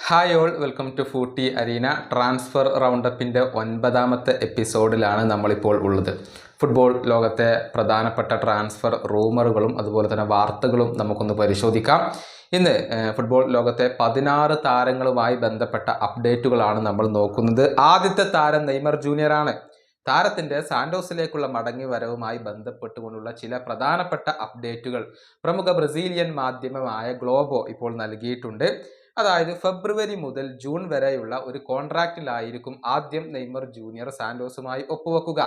Hi all, welcome to Footy Arena. Transfer റൗണ്ടപ്പിൻ്റെ 9ാമത്തെ എപ്പിസോഡിലാണ് നമ്മളിപ്പോൾ ഉള്ളത്. ഫുട്ബോൾ ലോകത്തെ പ്രധാനപ്പെട്ട ട്രാൻസ്ഫർ റൂമറുകളും അതുപോലെ തന്നെ വാർത്തകളും നമുക്കൊന്ന് പരിശോധിക്കാം. ഇന്ന് ഫുട്ബോൾ ലോകത്തെ 16 താരങ്ങളുമായി ബന്ധപ്പെട്ട അപ്ഡേറ്റുകളാണ് നമ്മൾ നോക്കുന്നത്. ആദ്യത്തെ താരം നെയ്മർ ജൂനിയർ ആണ്. താരത്തിൻ്റെ സാന്റോസിലേക്കുള്ള മടങ്ങി വരവുമായി ബന്ധപ്പെട്ടുകൊണ്ടുള്ള ചില പ്രധാനപ്പെട്ട അപ്ഡേറ്റുകൾ പ്രമുഖ ബ്രസീലിയൻ മാധ്യമമായ ഗ്ലോബോ ഇപ്പോൾ നൽകിയിട്ടുണ്ട്. അതായത് ഫെബ്രുവരി മുതൽ ജൂൺ വരെയുള്ള ഒരു കോൺട്രാക്റ്റിലായിരിക്കും ആദ്യം നെയ്മർ ജൂനിയർ സാന്റോസുമായി ഒപ്പുവെക്കുക.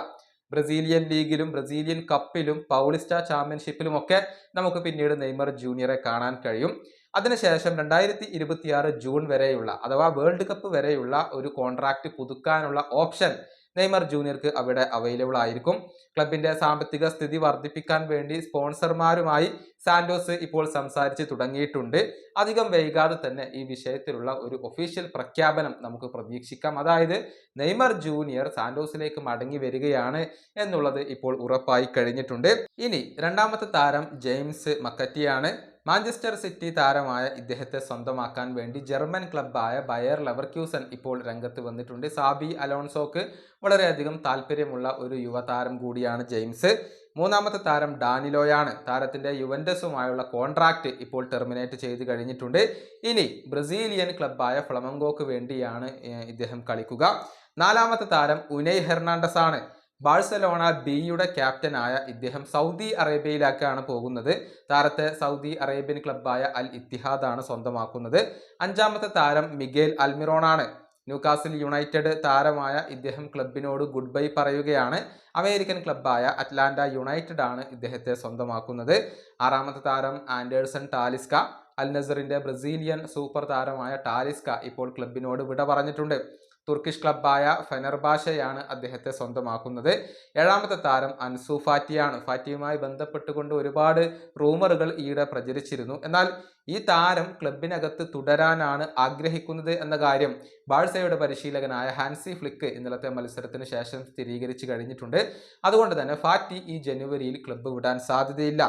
ബ്രസീലിയൻ ലീഗിലും ബ്രസീലിയൻ കപ്പിലും പൗളിസ്റ്റ ചാമ്പ്യൻഷിപ്പിലും ഒക്കെ നമുക്ക് പിന്നീട് നെയ്മർ ജൂനിയറെ കാണാൻ കഴിയും. അതിനുശേഷം 2026 ജൂൺ വരെയുള്ള അഥവാ വേൾഡ് കപ്പ് വരെയുള്ള ഒരു കോൺട്രാക്റ്റ് പുതുക്കാനുള്ള ഓപ്ഷൻ നെയ്മർ ജൂനിയർക്ക് അവിടെ അവൈലബിൾ ആയിരിക്കും. ക്ലബിന്റെ സാമ്പത്തിക സ്ഥിതി വർദ്ധിപ്പിക്കാൻ വേണ്ടി സ്പോൺസർമാരുമായി സാന്റോസ് ഇപ്പോൾ സംസാരിച്ച് തുടങ്ങിയിട്ടുണ്ട്. അധികം വൈകാതെ തന്നെ ഈ വിഷയത്തിലുള്ള ഒരു ഒഫീഷ്യൽ പ്രഖ്യാപനം നമുക്ക് പ്രതീക്ഷിക്കാം. അതായത് നെയ്മർ ജൂനിയർ സാന്റോസിലേക്ക് മടങ്ങി വരികയാണ് എന്നുള്ളത് ഇപ്പോൾ ഉറപ്പായി കഴിഞ്ഞിട്ടുണ്ട്. ഇനി രണ്ടാമത്തെ താരം ജെയിംസ് മക്കറ്റിയാണ്. മാഞ്ചസ്റ്റർ സിറ്റി താരമായ ഇദ്ദേഹത്തെ സ്വന്തമാക്കാൻ വേണ്ടി ജർമ്മൻ ക്ലബ്ബായ ബയർ ലെവർക്യൂസൻ ഇപ്പോൾ രംഗത്ത് വന്നിട്ടുണ്ട്. സാബി അലോൺസോക്ക് വളരെയധികം താല്പര്യമുള്ള ഒരു യുവതാരം കൂടിയാണ് ജെയിംസ്. മൂന്നാമത്തെ താരം ഡാനിലോയാണ്. താരത്തിന്റെ യുവന്റസുമായുള്ള കോൺട്രാക്റ്റ് ഇപ്പോൾ ടെർമിനേറ്റ് ചെയ്ത് കഴിഞ്ഞിട്ടുണ്ട്. ഇനി ബ്രസീലിയൻ ക്ലബ്ബായ ഫ്ലമംഗോക്ക് വേണ്ടിയാണ് ഇദ്ദേഹം കളിക്കുക. നാലാമത്തെ താരം ഉനൈ ഹെർണാണ്ടസ് ആണ്. ബാഴ്സലോണ ബിയുടെ ക്യാപ്റ്റനായ ഇദ്ദേഹം സൗദി അറേബ്യയിലേക്കാണ് പോകുന്നത്. താരത്തെ സൗദി അറേബ്യൻ ക്ലബ്ബായ അൽ ഇത്തിഹാദാണ് സ്വന്തമാക്കുന്നത്. അഞ്ചാമത്തെ താരം മിഗേൽ അൽമിറോൺ ആണ്. ന്യൂകാസിൽ യുണൈറ്റഡ് താരമായ ഇദ്ദേഹം ക്ലബിനോട് ഗുഡ് ബൈ പറയുകയാണ്. അമേരിക്കൻ ക്ലബ്ബായ അറ്റ്ലാന്റ യുണൈറ്റഡ് ആണ് ഇദ്ദേഹത്തെ സ്വന്തമാക്കുന്നത്. ആറാമത്തെ താരം ആൻഡേഴ്സൺ ടാലിസ്ക. അൽ നസറിന്റെ ബ്രസീലിയൻ സൂപ്പർ താരമായ ടാലിസ്ക ഇപ്പോൾ ക്ലബിനോട് വിട പറഞ്ഞിട്ടുണ്ട്. തുർക്കിഷ് ക്ലബ്ബായ ഫെനർബാഷയാണ് അദ്ദേഹത്തെ സ്വന്തമാക്കുന്നത്. ഏഴാമത്തെ താരം അൻസു ഫാറ്റിയാണ്. ഫാറ്റിയുമായി ബന്ധപ്പെട്ടുകൊണ്ട് ഒരുപാട് റൂമറുകൾ ഈയിടെ പ്രചരിച്ചിരുന്നു. എന്നാൽ ഈ താരം ക്ലബിനകത്ത് തുടരാനാണ് ആഗ്രഹിക്കുന്നത് എന്ന കാര്യം ബാഴ്സയുടെ പരിശീലകനായ ഹാൻസി ഫ്ലിക്ക് ഇന്നലത്തെ മത്സരത്തിന് ശേഷം സ്ഥിരീകരിച്ചു കഴിഞ്ഞിട്ടുണ്ട്. അതുകൊണ്ട് തന്നെ ഫാറ്റി ഈ ജനുവരിയിൽ ക്ലബ്ബ് വിടാൻ സാധ്യതയില്ല.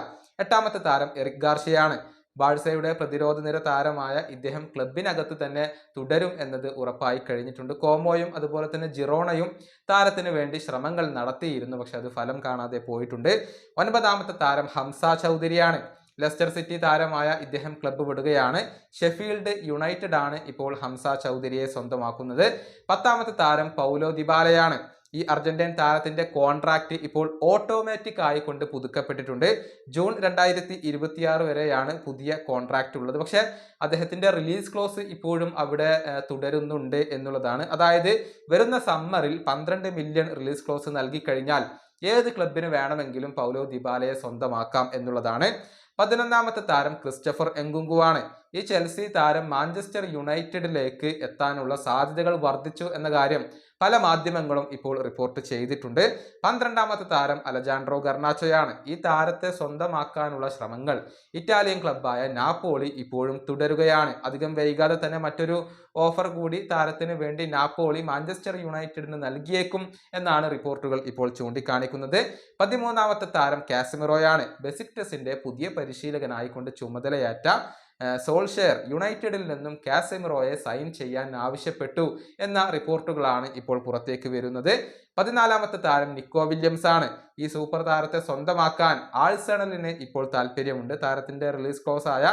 എട്ടാമത്തെ താരം എറിക് ഗാർഷ്യയാണ്. ബാഴ്സയുടെ പ്രതിരോധ നിര താരമായ ഇദ്ദേഹം ക്ലബിനകത്ത് തന്നെ തുടരും എന്നത് ഉറപ്പായി കഴിഞ്ഞിട്ടുണ്ട്. കോമോയും അതുപോലെ തന്നെ ജിറോണയും താരത്തിന് വേണ്ടി ശ്രമങ്ങൾ നടത്തിയിരുന്നു, പക്ഷെ അത് ഫലം കാണാതെ പോയിട്ടുണ്ട്. ഒൻപതാമത്തെ താരം ഹംസ ചൗധരിയാണ്. ലെസ്റ്റർ സിറ്റി താരമായ ഇദ്ദേഹം ക്ലബ്ബ് വിടുകയാണ്. ഷെഫീൽഡ് യുണൈറ്റഡ് ആണ് ഇപ്പോൾ ഹംസ ചൗധരിയെ സ്വന്തമാക്കുന്നത്. പത്താമത്തെ താരം പൗലോ ദിബാലയാണ്. ഈ അർജന്റീൻ താരത്തിന്റെ കോൺട്രാക്റ്റ് ഇപ്പോൾ ഓട്ടോമാറ്റിക് ആയിക്കൊണ്ട് പുതുക്കപ്പെട്ടിട്ടുണ്ട്. ജൂൺ 2026 വരെയാണ് പുതിയ കോൺട്രാക്റ്റ് ഉള്ളത്. പക്ഷെ അദ്ദേഹത്തിന്റെ റിലീസ് ക്ലോസ് ഇപ്പോഴും അവിടെ തുടരുന്നുണ്ട് എന്നുള്ളതാണ്. അതായത് വരുന്ന സമ്മറിൽ 12 മില്യൺ റിലീസ് ക്ലോസ് നൽകി കഴിഞ്ഞാൽ ഏത് ക്ലബിന് വേണമെങ്കിലും പൗലോ ദിബാലയെ സ്വന്തമാക്കാം എന്നുള്ളതാണ്. 11ാമത്തെ താരം ക്രിസ്റ്റഫർ എങ്കുങ്കു ആണ്. ഈ ചെൽസി താരം മാഞ്ചസ്റ്റർ യുണൈറ്റഡിലേക്ക് എത്താനുള്ള സാധ്യതകൾ വർദ്ധിച്ചു എന്ന കാര്യം പല മാധ്യമങ്ങളും ഇപ്പോൾ റിപ്പോർട്ട് ചെയ്തിട്ടുണ്ട്. 12ാമത്തെ താരം അലജാൻഡ്രോ ഗർനാച്ചോയാണ്. ഈ താരത്തെ സ്വന്തമാക്കാനുള്ള ശ്രമങ്ങൾ ഇറ്റാലിയൻ ക്ലബ്ബായ നാപ്പോളി ഇപ്പോഴും തുടരുകയാണ്. അധികം വൈകാതെ തന്നെ മറ്റൊരു ഓഫർ കൂടി താരത്തിന് വേണ്ടി നാപ്പോളി മാഞ്ചസ്റ്റർ യുണൈറ്റഡിന് നൽകിയേക്കും എന്നാണ് റിപ്പോർട്ടുകൾ ഇപ്പോൾ ചൂണ്ടിക്കാണിക്കുന്നത്. 13ാമത്തെ താരം കാസിമിറോയാണ്. ബെസിക്ടസിന്റെ പുതിയ പരിശീലകനായിക്കൊണ്ട് ചുമതലയേറ്റ സോൾഷെയർ യുണൈറ്റഡിൽ നിന്നും കാസിമിറോയെ സൈൻ ചെയ്യാൻ ആവശ്യപ്പെട്ടു എന്ന റിപ്പോർട്ടുകളാണ് ഇപ്പോൾ പുറത്തേക്ക് വരുന്നത്. 14ാമത്തെ താരം നിക്കോ വില്യംസ് ആണ്. ഈ സൂപ്പർ താരത്തെ സ്വന്തമാക്കാൻ ആഴ്സണലിന് ഇപ്പോൾ താല്പര്യമുണ്ട്. താരത്തിന്റെ റിലീസ് ക്ലോസ് ആയ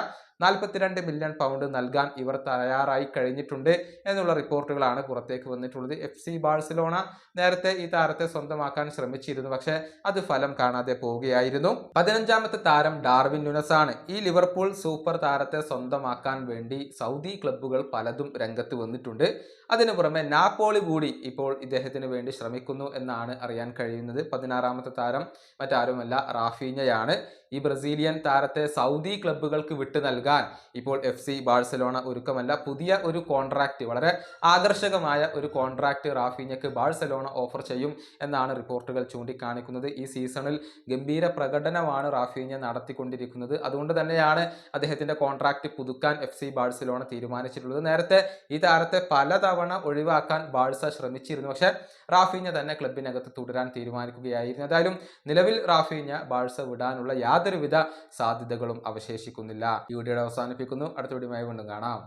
42 മില്യൺ പൗണ്ട് നൽകാൻ ഇവർ തയ്യാറായി കഴിഞ്ഞിട്ടുണ്ട് എന്നുള്ള റിപ്പോർട്ടുകളാണ് പുറത്തേക്ക് വന്നിട്ടുള്ളത്. FC ബാഴ്സലോണ നേരത്തെ ഈ താരത്തെ സ്വന്തമാക്കാൻ ശ്രമിച്ചിരുന്നു, പക്ഷെ അത് ഫലം കാണാതെ പോവുകയായിരുന്നു. 15ാമത്തെ താരം ഡാർവിൻ നുനസ് ആണ്. ഈ ലിവർപൂൾ സൂപ്പർ താരത്തെ സ്വന്തമാക്കാൻ വേണ്ടി സൗദി ക്ലബ്ബുകൾ പലതും രംഗത്ത് വന്നിട്ടുണ്ട്. അതിനു പുറമെ നാപ്പോളി കൂടി ഇപ്പോൾ ഇദ്ദേഹത്തിന് വേണ്ടി ശ്രമിക്കുന്നു എന്നാണ് അറിയാൻ കഴിയുന്നത്. 16ാമത്തെ താരം മറ്റാരുമല്ല, റാഫീഞ്ഞയാണ്. ഈ ബ്രസീലിയൻ താരത്തെ സൗദി ക്ലബ്ബുകൾക്ക് വിട്ടു നൽകാൻ ഇപ്പോൾ FC ബാഴ്സലോണ ഒരുക്കമല്ല. പുതിയ ഒരു കോൺട്രാക്റ്റ്, വളരെ ആകർഷകമായ ഒരു കോൺട്രാക്റ്റ് റാഫീഞ്ഞയ്ക്ക് ബാഴ്സലോണ ഓഫർ ചെയ്യും എന്നാണ് റിപ്പോർട്ടുകൾ ചൂണ്ടിക്കാണിക്കുന്നത്. ഈ സീസണിൽ ഗംഭീര പ്രകടനമാണ് റാഫീഞ്ഞ നടത്തിക്കൊണ്ടിരിക്കുന്നത്. അതുകൊണ്ട് തന്നെയാണ് അദ്ദേഹത്തിന്റെ കോൺട്രാക്റ്റ് പുതുക്കാൻ FC ബാഴ്സലോണ തീരുമാനിച്ചിട്ടുള്ളത്. നേരത്തെ ഈ താരത്തെ പലതവണ ഒഴിവാക്കാൻ ബാഴ്സ ശ്രമിച്ചിരുന്നു, പക്ഷെ റാഫീഞ്ഞ തന്നെ ക്ലബിനകത്ത് തുടരാൻ തീരുമാനിക്കുകയായിരുന്നു. ഏതായാലും നിലവിൽ റാഫീഞ്ഞ ബാഴ്സ വിടാനുള്ള യാതൊരുവിധ സാധ്യതകളും അവശേഷിക്കുന്നില്ല. ഈ വീഡിയോ അവസാനിപ്പിക്കുന്നു. അടുത്ത വീഡിയോയുമായി വീണ്ടും കാണാം.